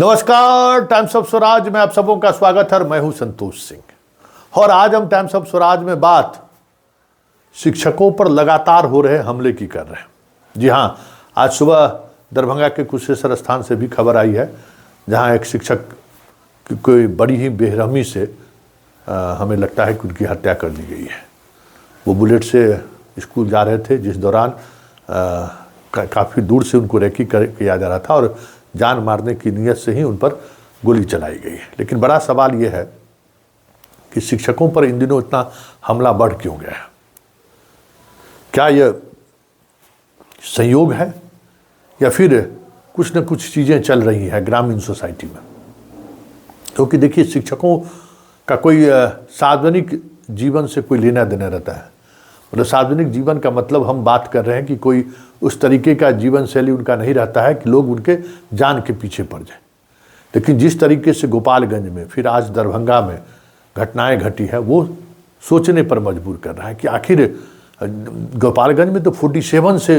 नमस्कार, times of Swaraj में आप सबों का स्वागत है। मैं हूं संतोष सिंह और आज हम टाइम्स ऑफ स्वराज में बात शिक्षकों पर लगातार हो रहे हमले की कर रहे हैं। जी हां, आज सुबह दरभंगा के कुशेश्वर स्थान से भी खबर आई है, जहां एक शिक्षक की कोई बड़ी ही बेरहमी से हमें लगता है कि उनकी हत्या कर दी गई है। वो बुलेट से स्कूल जा रहे थे, जिस दौरान काफ़ी दूर से उनको रेकी किया जा रहा था और जान मारने की नीयत से ही उन पर गोली चलाई गई है। लेकिन बड़ा सवाल ये है कि शिक्षकों पर इन दिनों इतना हमला बढ़ क्यों गया है? क्या यह संयोग है या फिर कुछ न कुछ चीज़ें चल रही हैं ग्रामीण सोसाइटी में? क्योंकि देखिए, शिक्षकों का कोई सार्वजनिक जीवन से कोई लेना देना रहता है। मतलब सार्वजनिक जीवन का मतलब हम बात कर रहे हैं कि कोई उस तरीके का जीवन शैली उनका नहीं रहता है कि लोग उनके जान के पीछे पड़ जाए। लेकिन जिस तरीके से गोपालगंज में, फिर आज दरभंगा में घटनाएं घटी है, वो सोचने पर मजबूर कर रहा है कि आखिर गोपालगंज में तो 47 से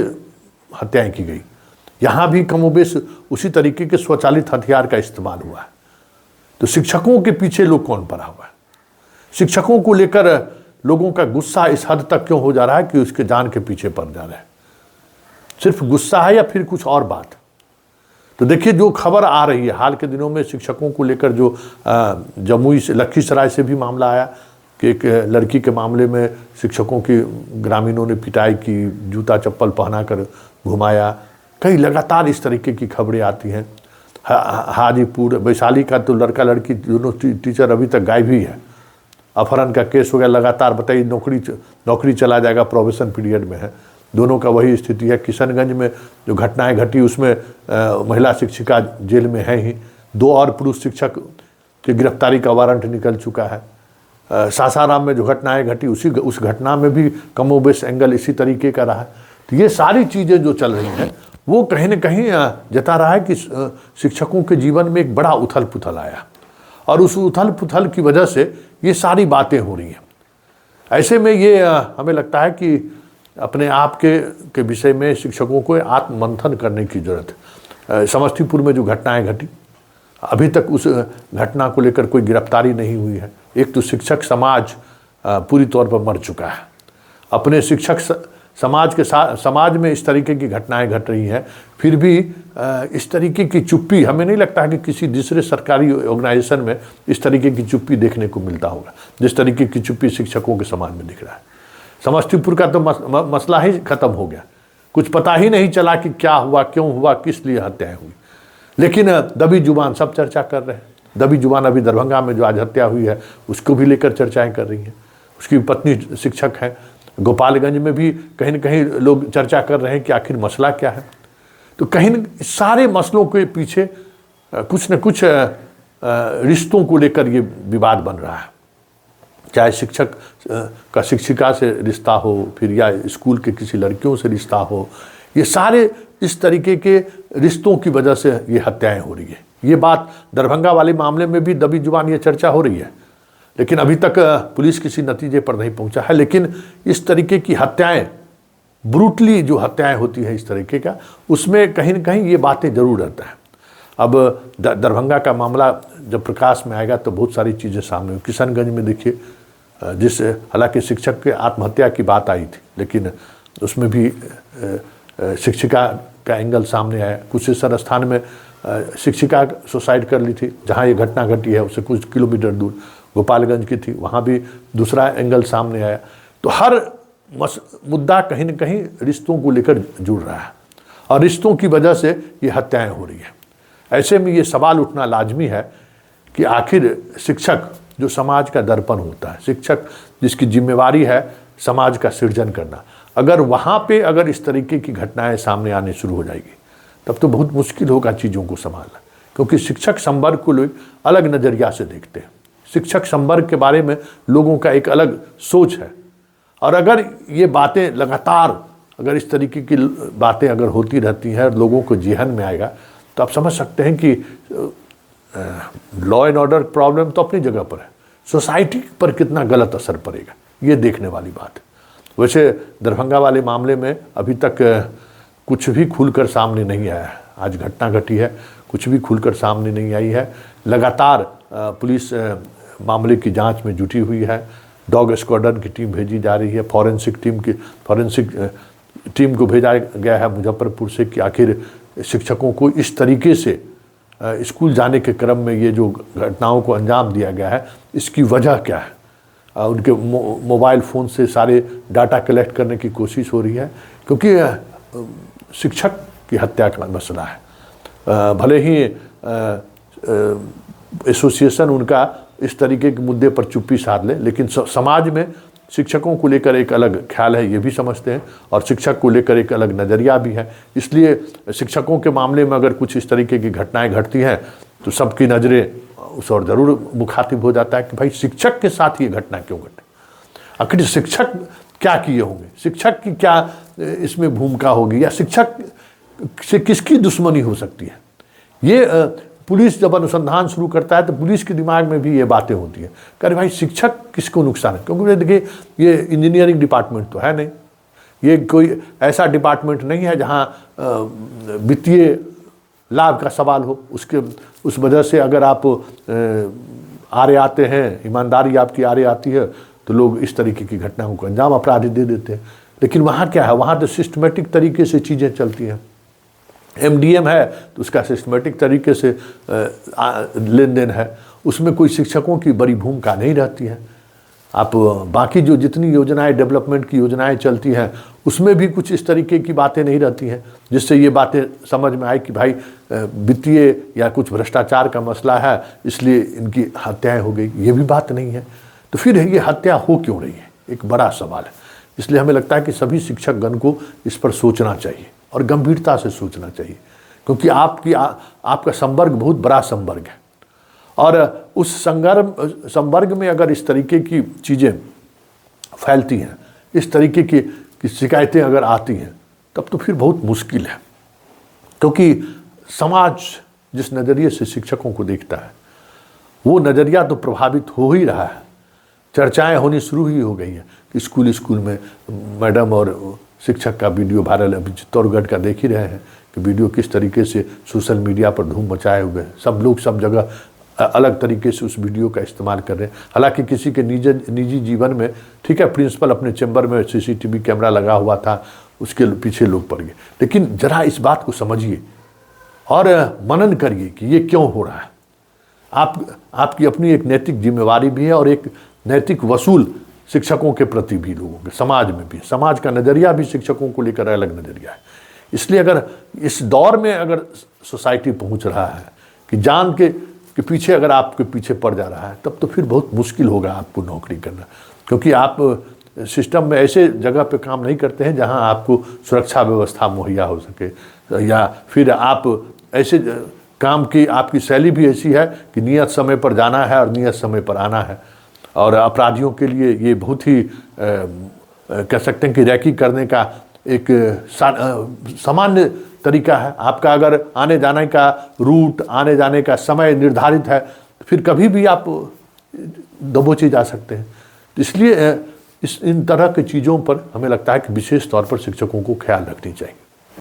हत्याएं की गई, यहाँ भी कमोबेश उसी तरीके के स्वचालित हथियार का इस्तेमाल हुआ है। तो शिक्षकों के पीछे लोग कौन पड़ा हुआ है? शिक्षकों को लेकर लोगों का गुस्सा इस हद तक क्यों हो जा रहा है कि उसके जान के पीछे पड़ जा रहा है? सिर्फ गुस्सा है या फिर कुछ और बात? तो देखिए, जो खबर आ रही है हाल के दिनों में शिक्षकों को लेकर, जो जमुई से, लखीसराय से भी मामला आया कि एक लड़की के मामले में शिक्षकों की ग्रामीणों ने पिटाई की, जूता चप्पल पहना कर घुमाया। कई लगातार इस तरीके की खबरें आती हैं। हाजीपुर, वैशाली का तो लड़का लड़की दोनों टीचर अभी तक गायब ही है। अपहरण का केस हो गया लगातार। बताइए, नौकरी चला जाएगा, प्रोबेशन पीरियड में है। दोनों का वही स्थिति है। किशनगंज में जो घटनाएं घटी उसमें महिला शिक्षिका जेल में है ही। 2 और पुरुष शिक्षक की गिरफ्तारी का वारंट निकल चुका है। सासाराम में जो घटनाएं घटी उस घटना में भी कमोबेश एंगल इसी तरीके का रहा। तो ये सारी चीज़ें जो चल रही हैं वो कहीं न कहीं जता रहा है कि शिक्षकों के जीवन में एक बड़ा उथल पुथल आया और उस उथल पुथल की वजह से ये सारी बातें हो रही हैं। ऐसे में ये हमें लगता है कि अपने आप के विषय में शिक्षकों को आत्ममंथन करने की ज़रूरत है। समस्तीपुर में जो घटनाएं घटी, अभी तक उस घटना को लेकर कोई गिरफ्तारी नहीं हुई है। एक तो शिक्षक समाज पूरी तौर पर मर चुका है। अपने शिक्षक समाज में इस तरीके की घटनाएं घट रही हैं, फिर भी इस तरीके की चुप्पी हमें नहीं लगता है कि किसी दूसरे सरकारी ऑर्गेनाइजेशन में इस तरीके की चुप्पी देखने को मिलता होगा, जिस तरीके की चुप्पी शिक्षकों के समाज में दिख रहा है। समस्तीपुर का तो मसला ही खत्म हो गया। कुछ पता ही नहीं चला कि क्या हुआ, क्यों हुआ, किस लिए हत्याएं हुई। लेकिन दबी जुबान सब चर्चा कर रहे हैं। दबी जुबान अभी दरभंगा में जो आज हत्या हुई है उसको भी लेकर चर्चाएं कर रही हैं। उसकी पत्नी शिक्षक है। गोपालगंज में भी कहीं न कहीं लोग चर्चा कर रहे हैं कि आखिर मसला क्या है। तो कहीं सारे मसलों के पीछे कुछ न कुछ रिश्तों को लेकर ये विवाद बन रहा है। चाहे शिक्षक का शिक्षिका से रिश्ता हो, फिर या स्कूल के किसी लड़कियों से रिश्ता हो, ये सारे इस तरीके के रिश्तों की वजह से ये हत्याएं हो रही है। ये बात दरभंगा वाले मामले में भी दबी जुबान ये चर्चा हो रही है, लेकिन अभी तक पुलिस किसी नतीजे पर नहीं पहुंचा है। लेकिन इस तरीके की हत्याएं, ब्रूटली जो हत्याएं होती है इस तरीके का, उसमें कहीं न कहीं ये बातें जरूर रहता है। अब दरभंगा का मामला जब प्रकाश में आएगा तो बहुत सारी चीज़ें सामने। किशनगंज में देखिए, हालांकि शिक्षक के आत्महत्या की बात आई थी, लेकिन उसमें भी शिक्षिका का एंगल सामने आया। कुशेश्वर स्थान में शिक्षिका सुसाइड कर ली थी, जहाँ ये घटना घटी है उससे कुछ किलोमीटर दूर गोपालगंज की थी, वहाँ भी दूसरा एंगल सामने आया। तो हर मुद्दा कहीं न कहीं रिश्तों को लेकर जुड़ रहा है और रिश्तों की वजह से ये हत्याएं हो रही है। ऐसे में ये सवाल उठना लाजमी है कि आखिर शिक्षक जो समाज का दर्पण होता है, शिक्षक जिसकी जिम्मेवारी है समाज का सृजन करना, अगर वहाँ पे अगर इस तरीके की घटनाएं सामने आने शुरू हो जाएगी तब तो बहुत मुश्किल होगा चीज़ों को संभालना। क्योंकि शिक्षक संवर्ग को लोग अलग नज़रिया से देखते हैं। शिक्षक संवर्ग के बारे में लोगों का एक अलग सोच है और अगर ये बातें लगातार, अगर इस तरीके की बातें अगर होती रहती हैं, लोगों को जेहन में आएगा, तो आप समझ सकते हैं कि लॉ एंड ऑर्डर प्रॉब्लम तो अपनी जगह पर है, सोसाइटी पर कितना गलत असर पड़ेगा ये देखने वाली बात है। वैसे दरभंगा वाले मामले में अभी तक कुछ भी खुलकर सामने नहीं आया है। आज घटना घटी है, कुछ भी खुलकर सामने नहीं आई है। लगातार पुलिस मामले की जांच में जुटी हुई है। डॉग स्क्वाड्रन की टीम भेजी जा रही है, फॉरेंसिक टीम को भेजा गया है मुजफ्फरपुर से कि आखिर शिक्षकों को इस तरीके से स्कूल जाने के क्रम में ये जो घटनाओं को अंजाम दिया गया है, इसकी वजह क्या है। उनके मोबाइल फ़ोन से सारे डाटा कलेक्ट करने की कोशिश हो रही है, क्योंकि शिक्षक की हत्या का मसला है। भले ही एसोसिएशन उनका इस तरीके के मुद्दे पर चुप्पी साध ले, लेकिन समाज में शिक्षकों को लेकर एक अलग ख्याल है, ये भी समझते हैं, और शिक्षक को लेकर एक अलग नज़रिया भी है। इसलिए शिक्षकों के मामले में अगर कुछ इस तरीके की घटनाएं घटती हैं तो सबकी नज़रें उस और ज़रूर मुखातिब हो जाता है कि भाई शिक्षक के साथ ये घटना क्यों घटे, आखिर शिक्षक क्या किए होंगे, शिक्षक की क्या इसमें भूमिका होगी, या शिक्षक से किसकी दुश्मनी हो सकती है। ये पुलिस जब अनुसंधान शुरू करता है तो पुलिस के दिमाग में भी ये बातें होती हैं, अरे भाई शिक्षक किसको नुकसान है। क्योंकि देखिए ये इंजीनियरिंग डिपार्टमेंट तो है नहीं, ये कोई ऐसा डिपार्टमेंट नहीं है जहाँ वित्तीय लाभ का सवाल हो। उस वजह से अगर आप आरे आते हैं, ईमानदारी आपकी आरे आती है, तो लोग इस तरीके की घटनाओं को अंजाम अपराधी दे देते हैं। लेकिन वहाँ क्या है, वहाँ तो सिस्टमेटिक तरीके से चीज़ें चलती हैं। MDM है तो उसका सिस्टमेटिक तरीके से लेन देन है, उसमें कोई शिक्षकों की बड़ी भूमिका नहीं रहती है। आप बाकी जो जितनी योजनाएं, डेवलपमेंट की योजनाएं चलती हैं, उसमें भी कुछ इस तरीके की बातें नहीं रहती हैं जिससे ये बातें समझ में आए कि भाई वित्तीय या कुछ भ्रष्टाचार का मसला है, इसलिए इनकी हत्याएं हो गई। ये भी बात नहीं है। तो फिर ये हत्या हो क्यों रही है, एक बड़ा सवाल है। इसलिए हमें लगता है कि सभी शिक्षकगण को इस पर सोचना चाहिए और गंभीरता से सोचना चाहिए, क्योंकि आपका संवर्ग बहुत बड़ा संवर्ग है, और उस संवर्ग में अगर इस तरीके की चीज़ें फैलती हैं, इस तरीके की शिकायतें अगर आती हैं, तब तो फिर बहुत मुश्किल है। क्योंकि समाज जिस नज़रिए से शिक्षकों को देखता है, वो नज़रिया तो प्रभावित हो ही रहा है। चर्चाएं होनी शुरू ही हो गई हैं कि स्कूल में मैडम और शिक्षक का वीडियो वायरल, अभी चित्तौड़गढ़ का देख ही रहे हैं कि वीडियो किस तरीके से सोशल मीडिया पर धूम मचाए हुए हैं। सब लोग सब जगह अलग तरीके से उस वीडियो का इस्तेमाल कर रहे हैं। हालांकि किसी के निजी जीवन में, ठीक है, प्रिंसिपल अपने चैम्बर में CCTV कैमरा लगा हुआ था, उसके पीछे लोग पड़ गए। लेकिन जरा इस बात को समझिए और मनन करिए कि ये क्यों हो रहा है। आपकी अपनी एक नैतिक जिम्मेवारी भी है और एक नैतिक वसूल शिक्षकों के प्रति भी, लोगों के समाज में भी, समाज का नज़रिया भी शिक्षकों को लेकर अलग नज़रिया है। इसलिए अगर इस दौर में अगर सोसाइटी पहुंच रहा है कि जान के पीछे अगर आपके पीछे पड़ जा रहा है, तब तो फिर बहुत मुश्किल होगा आपको नौकरी करना, क्योंकि आप सिस्टम में ऐसे जगह पे काम नहीं करते हैं जहां आपको सुरक्षा व्यवस्था मुहैया हो सके, या फिर आप ऐसे काम की आपकी शैली भी ऐसी है कि नियत समय पर जाना है और नियत समय पर आना है। और अपराधियों के लिए ये बहुत ही कह सकते हैं कि रैकी करने का एक सामान्य तरीका है। आपका अगर आने जाने का रूट, आने जाने का समय निर्धारित है, तो फिर कभी भी आप दबोचे जा सकते हैं। इसलिए इन तरह की चीज़ों पर हमें लगता है कि विशेष तौर पर शिक्षकों को ख्याल रखनी चाहिए।